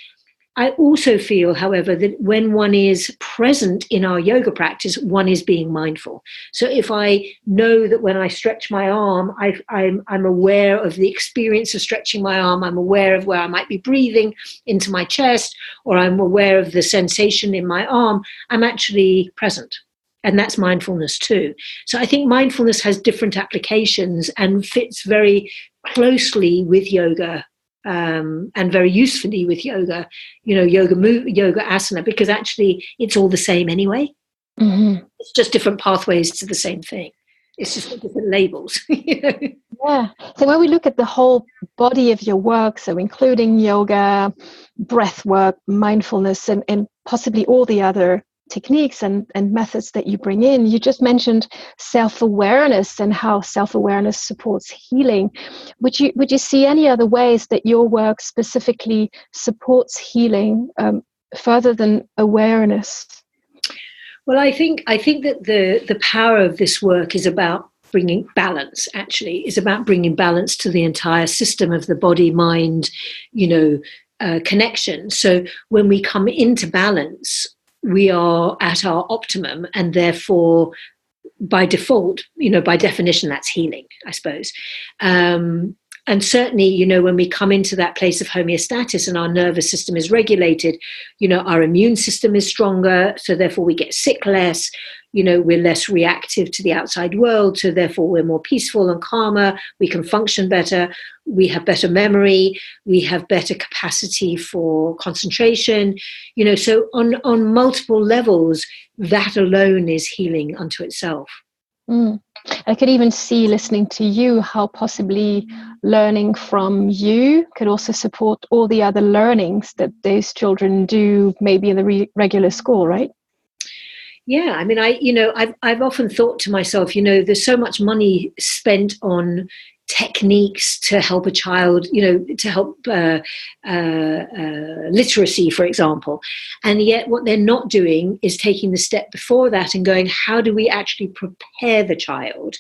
I also feel, however, that when one is present in our yoga practice, one is being mindful. So if I know that when I stretch my arm, I'm aware of the experience of stretching my arm, I'm aware of where I might be breathing into my chest, or I'm aware of the sensation in my arm, I'm actually present. And that's mindfulness too. So I think mindfulness has different applications and fits very closely with yoga. And very usefully with yoga, yoga asana, because actually it's all the same anyway. Mm-hmm. It's just different pathways to the same thing. It's just different labels. Yeah. So when we look at the whole body of your work, so including yoga, breath work, mindfulness, and possibly all the other techniques and methods that you bring in, you just mentioned self-awareness and how self-awareness supports healing. Would you see any other ways that your work specifically supports healing further than awareness? Well, I think that the power of this work is about bringing balance. Actually, is about bringing balance to the entire system of the body-mind, connection. So when we come into balance, we are at our optimum, and therefore, by default, by definition, that's healing, I suppose. And certainly, when we come into that place of homeostasis and our nervous system is regulated, our immune system is stronger, so therefore we get sick less. We're less reactive to the outside world, so therefore we're more peaceful and calmer. We can function better. We have better memory. We have better capacity for concentration. So on multiple levels, that alone is healing unto itself. I could even see, listening to you, how possibly learning from you could also support all the other learnings that those children do, maybe in the regular school, right? Yeah, I've often thought to myself, there's so much money spent on techniques to help a child, to help literacy, for example. And yet what they're not doing is taking the step before that and going, how do we actually prepare the child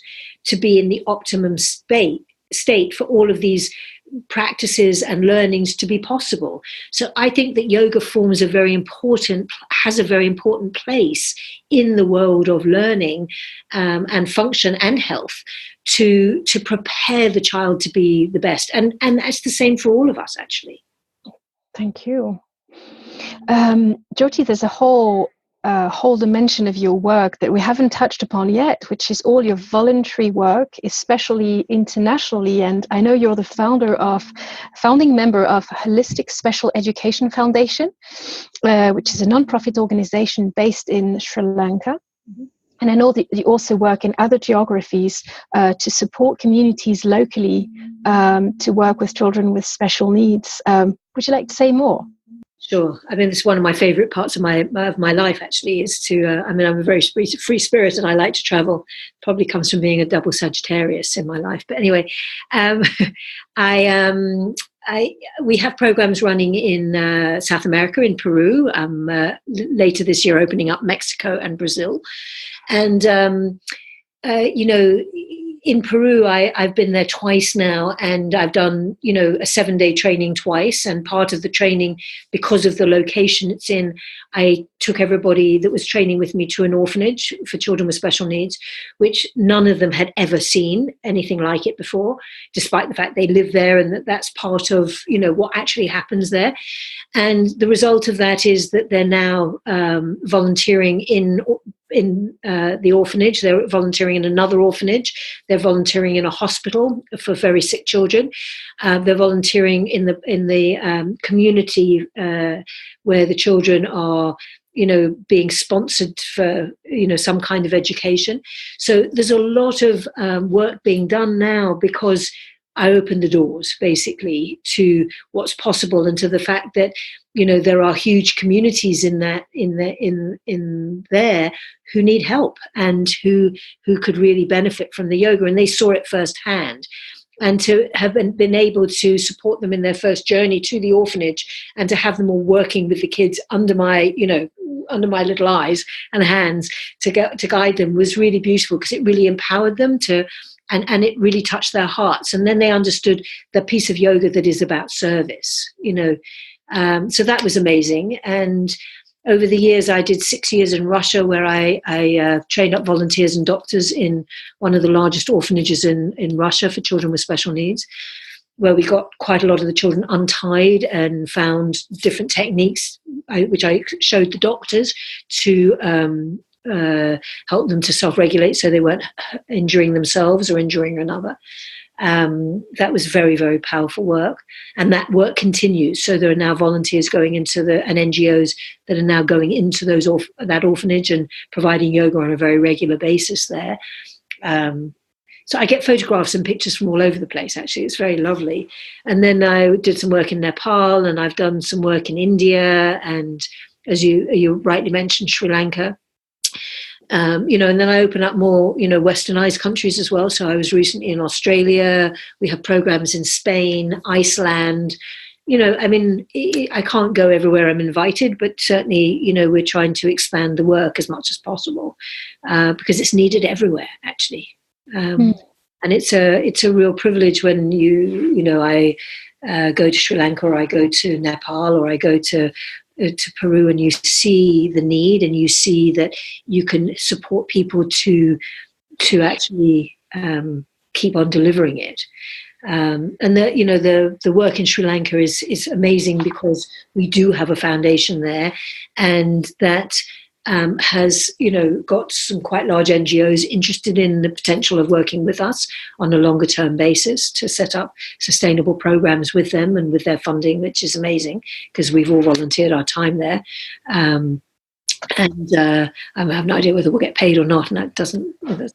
to be in the optimum state for all of these practices and learnings to be possible? So I think that yoga has a very important place in the world of learning and function and health to prepare the child to be the best. And that's the same for all of us, actually. Thank you. Jyoti, there's a whole dimension of your work that we haven't touched upon yet, which is all your voluntary work, especially internationally. And I know you're the founding member of Holistic Special Education Foundation, which is a non-profit organization based in Sri Lanka. Mm-hmm. And I know that you also work in other geographies to support communities locally to work with children with special needs. Would you like to say more? Sure. It's one of my favorite parts of my life, actually, is to, I'm a very free spirit and I like to travel. Probably comes from being a double Sagittarius in my life. But anyway, we have programs running in South America, in Peru, later this year opening up Mexico and Brazil. And, in Peru, I've been there twice now, and I've done, a 7-day training twice. And part of the training, because of the location it's in, I took everybody that was training with me to an orphanage for children with special needs, which none of them had ever seen anything like it before, despite the fact they live there and that's part of, what actually happens there. And the result of that is that they're now volunteering in in the orphanage. They're volunteering in another orphanage. They're volunteering in a hospital for very sick children. They're volunteering in the community where the children are, being sponsored for, some kind of education. So there's a lot of work being done now because I opened the doors basically to what's possible and to the fact that, there are huge communities in there who need help and who could really benefit from the yoga, and they saw it firsthand. And to have been able to support them in their first journey to the orphanage and to have them all working with the kids under my little eyes and hands to guide them was really beautiful, because it really empowered them and it really touched their hearts. And then they understood the piece of yoga that is about service, so that was amazing. And over the years, I did 6 years in Russia, where I trained up volunteers and doctors in one of the largest orphanages in Russia for children with special needs, where we got quite a lot of the children untied and found different techniques, which I showed the doctors to help them to self-regulate so they weren't injuring themselves or injuring another. That was very, very powerful work, and that work continues. So there are now volunteers going into and NGOs that are now going into that orphanage and providing yoga on a very regular basis there. So I get photographs and pictures from all over the place, actually. It's very lovely. And then I did some work in Nepal, and I've done some work in India, and as you rightly mentioned, Sri Lanka. And then I open up more, westernized countries as well. So I was recently in Australia. We have programs in Spain, Iceland. I can't go everywhere I'm invited, but certainly, we're trying to expand the work as much as possible because it's needed everywhere, actually. And it's a real privilege when I go to Sri Lanka, or I go to Nepal, or I go to Peru, and you see the need, and you see that you can support people to actually keep on delivering it. And the work in Sri Lanka is amazing, because we do have a foundation there, and that has got some quite large NGOs interested in the potential of working with us on a longer term basis to set up sustainable programs with them and with their funding, which is amazing, because we've all volunteered our time there. And I have no idea whether we'll get paid or not, and that's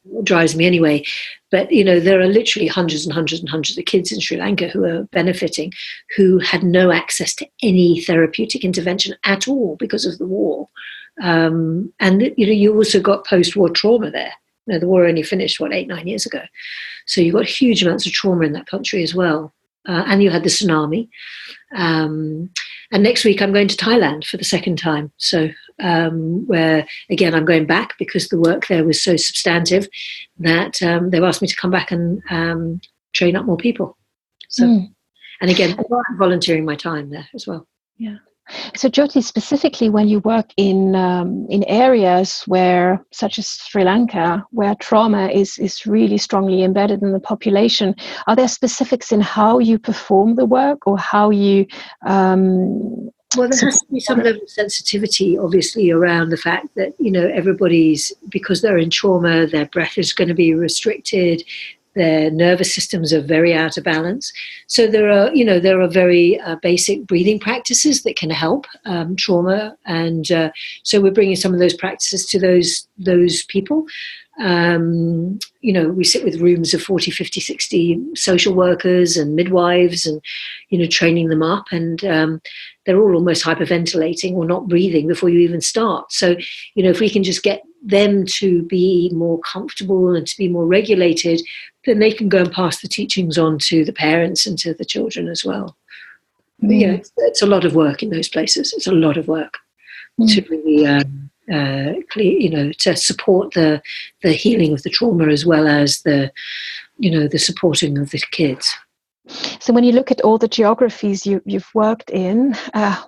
what drives me anyway. But there are literally hundreds and hundreds and hundreds of kids in Sri Lanka who are benefiting, who had no access to any therapeutic intervention at all because of the war. And you also got post-war trauma there. The war only finished 8-9 years ago, so you got huge amounts of trauma in that country as well. And you had the tsunami. And next week I'm going to Thailand for the second time. So where again I'm going back because the work there was so substantive that they've asked me to come back and train up more people. So and again, I'm volunteering my time there as well. Yeah. So Jyoti, specifically when you work in areas where, such as Sri Lanka, where trauma is really strongly embedded in the population, are there specifics in how you perform the work, or how you well, there has to be some level of sensitivity, obviously, around the fact that, everybody's, because they're in trauma, their breath is going to be restricted, their nervous systems are very out of balance. So there are very basic breathing practices that can help trauma. And so we're bringing some of those practices to those people. We sit with rooms of 40, 50, 60 social workers and midwives and, training them up. And they're all almost hyperventilating or not breathing before you even start. So, if we can just get them to be more comfortable and to be more regulated, then they can go and pass the teachings on to the parents and to the children as well. But it's a lot of work in those places. It's a lot of work to really to support the healing of the trauma, as well as the supporting of the kids. So when you look at all the geographies you've worked in,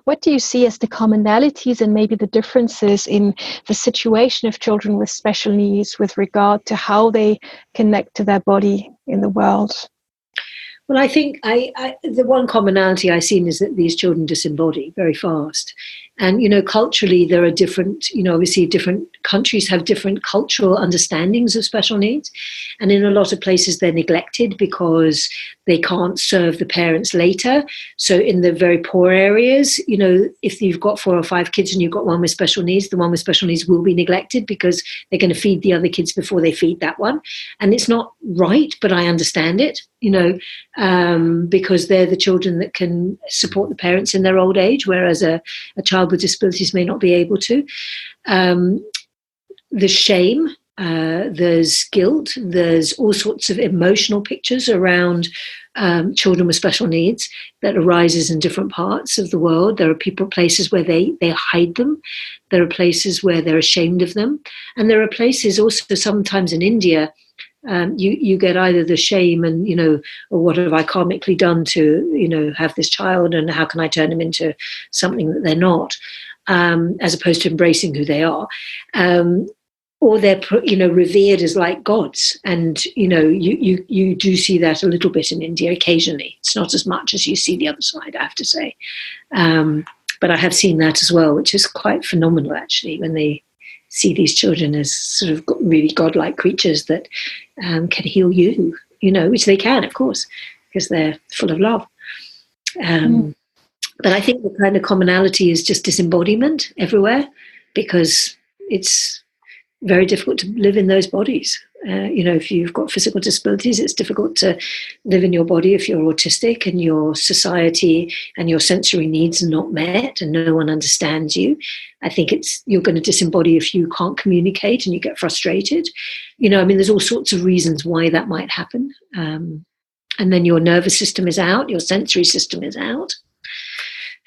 what do you see as the commonalities and maybe the differences in the situation of children with special needs with regard to how they connect to their body in the world? Well, I think the one commonality I've seen is that these children disembody very fast. And, culturally, there are different, obviously different countries have different cultural understandings of special needs. And in a lot of places, they're neglected because they can't serve the parents later. So in the very poor areas, if you've got 4 or 5 kids and you've got one with special needs, the one with special needs will be neglected because they're going to feed the other kids before they feed that one. And it's not right, but I understand it, because they're the children that can support the parents in their old age, whereas a child with disabilities may not be able to. There's shame, there's guilt, there's all sorts of emotional pictures around children with special needs that arises in different parts of the world. There are places where they hide them. There are places where they're ashamed of them. And there are places also sometimes in India, you get either the shame and, or what have I karmically done to, have this child, and how can I turn them into something that they're not, as opposed to embracing who they are. Or they're, revered as like gods. And, you do see that a little bit in India occasionally. It's not as much as you see the other side, I have to say. But I have seen that as well, which is quite phenomenal, actually, when they see these children as sort of really godlike creatures that can heal you, which they can, of course, because they're full of love. But I think the kind of commonality is just disembodiment everywhere, because it's very difficult to live in those bodies. If you've got physical disabilities, it's difficult to live in your body if you're autistic and your society and your sensory needs are not met and no one understands you. I think you're going to disembody if you can't communicate and you get frustrated. There's all sorts of reasons why that might happen. And then your nervous system is out, your sensory system is out.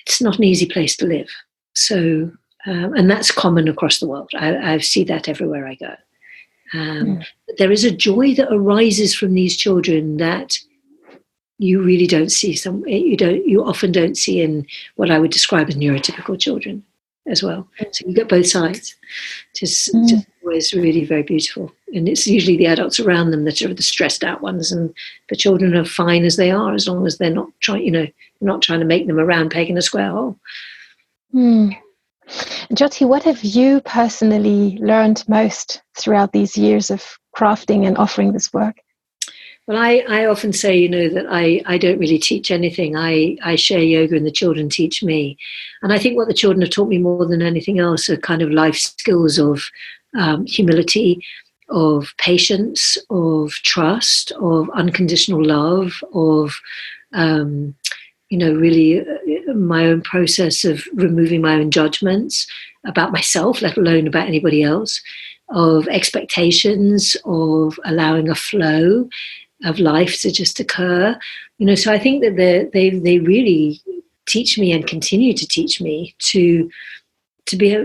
It's not an easy place to live. So, and that's common across the world. I see that everywhere I go. There is a joy that arises from these children that you really don't see. You often don't see in what I would describe as neurotypical children as well. So you get both sides. Just always really very beautiful. And it's usually the adults around them that are the stressed out ones, and the children are fine as they are, as long as they're not trying, not trying to make them a round peg in a square hole. Jyoti, what have you personally learned most throughout these years of crafting and offering this work? Well, I often say, that I don't really teach anything. I share yoga and the children teach me. And I think what the children have taught me more than anything else are kind of life skills of humility, of patience, of trust, of unconditional love, of really my own process of removing my own judgments about myself, let alone about anybody else, of expectations, of allowing a flow of life to just occur. So I think that they really teach me and continue to teach me to be,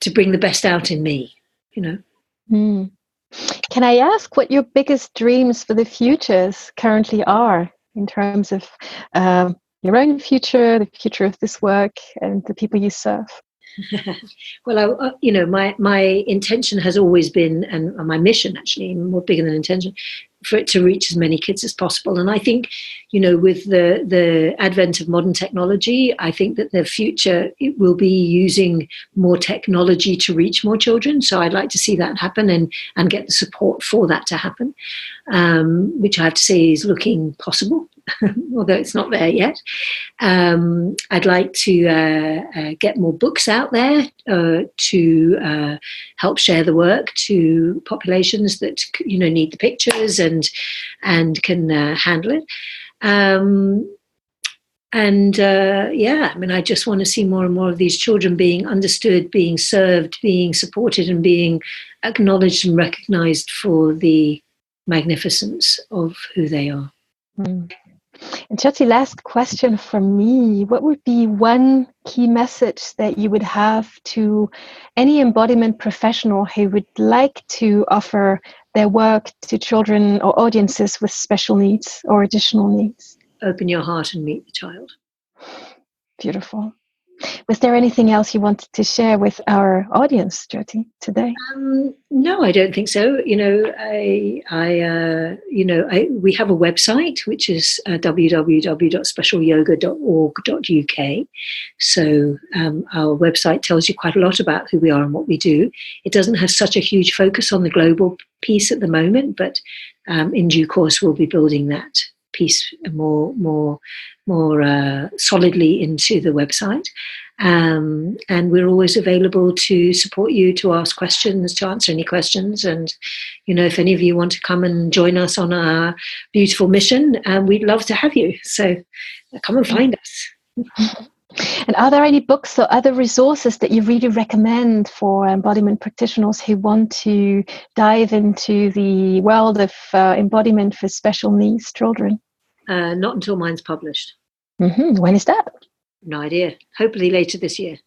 to bring the best out in me, Can I ask what your biggest dreams for the futures currently are, in terms of your own future, the future of this work, and the people you serve? Well, my intention has always been, and my mission actually, more bigger than intention, for it to reach as many kids as possible. And I think, with the advent of modern technology, I think that the future, it will be using more technology to reach more children. So I'd like to see that happen and get the support for that to happen, which I have to say is looking possible, although it's not there yet. I'd like to get more books out there to help share the work to populations that need the pictures and can handle it. I just want to see more and more of these children being understood, being served, being supported, and being acknowledged and recognized for the magnificence of who they are. And Jyoti, last question from me. What would be one key message that you would have to any embodiment professional who would like to offer their work to children or audiences with special needs or additional needs? Open your heart and meet the child. Beautiful. Was there anything else you wanted to share with our audience, Jyoti, today? No, I don't think so. We have a website, which is www.specialyoga.org.uk. So our website tells you quite a lot about who we are and what we do. It doesn't have such a huge focus on the global piece at the moment, but in due course, we'll be building that piece more solidly into the website. And we're always available to support you, to ask questions, to answer any questions. And, if any of you want to come and join us on our beautiful mission, we'd love to have you. So come and find us. And are there any books or other resources that you really recommend for embodiment practitioners who want to dive into the world of embodiment for special needs children? Not until mine's published. Mm-hmm. When is that? No idea. Hopefully later this year.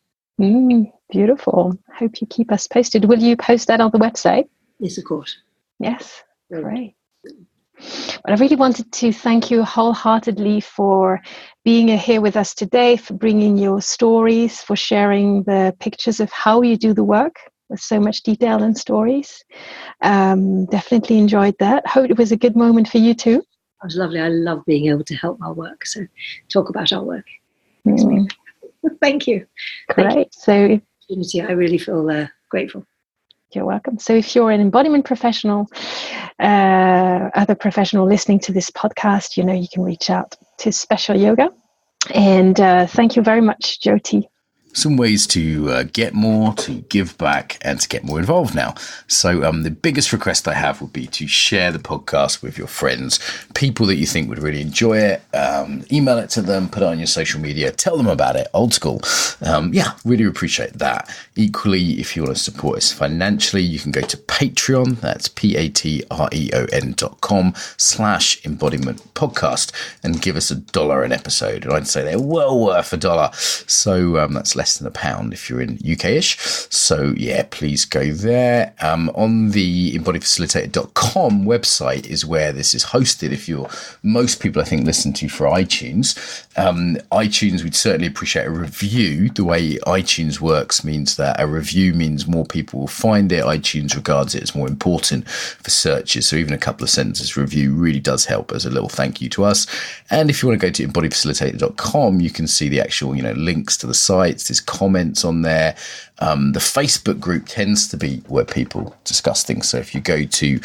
Beautiful. Hope you keep us posted. Will you post that on the website? Yes, of course. Yes. Great. Well, I really wanted to thank you wholeheartedly for being here with us today, for bringing your stories, for sharing the pictures of how you do the work with so much detail and stories. Definitely enjoyed that. Hope it was a good moment for you too. It was lovely. I love being able to help our work. So talk about our work. Thank you. Great. Thank you. I really feel grateful. You're welcome. So if you're an embodiment professional, other professional listening to this podcast, you can reach out to Special Yoga. And thank you very much, Jyoti. Some ways to get more, to give back, and to get more involved now. So the biggest request I have would be to share the podcast with your friends, people that you think would really enjoy it. Email it to them, put it on your social media, tell them about it, old school. Really appreciate that. Equally, if you want to support us financially, you can go to Patreon. That's patreon.com/embodiment podcast and give us $1 an episode. And I'd say they're well worth $1. So that's less than £1 if you're in UK-ish. So please go there. On the embodyfacilitator.com website is where this is hosted. If most people I think listen to for iTunes. iTunes, we'd certainly appreciate a review. The way iTunes works means that a review means more people will find it. iTunes regards it as more important for searches. So even a couple of sentences review really does help as a little thank you to us. And if you want to go to embodyfacilitator.com, you can see the actual, links to the sites. There's comments on there. The Facebook group tends to be where people discuss things. So if you go to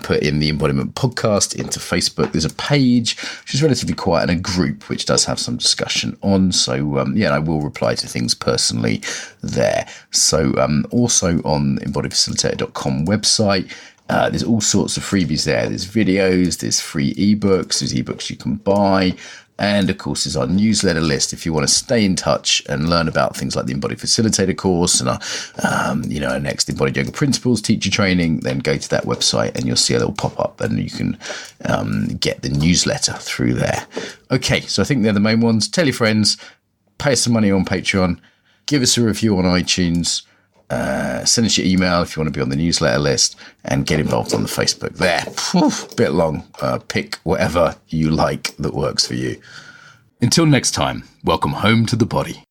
put in the Embodiment Podcast into Facebook, there's a page which is relatively quiet and a group which does have some discussion on. So I will reply to things personally there. So also on embodyfacilitator.com website, there's all sorts of freebies there. There's videos, there's free ebooks, there's ebooks you can buy. And of course, there's our newsletter list. If you want to stay in touch and learn about things like the Embodied Facilitator course and our next Embodied Yoga Principles teacher training, then go to that website and you'll see a little pop-up and you can get the newsletter through there. Okay, so I think they're the main ones. Tell your friends, pay us some money on Patreon, give us a review on iTunes, send us your email if you want to be on the newsletter list, and get involved on the Facebook there. Bit long. Pick whatever you like that works for you. Until next time, welcome home to the body.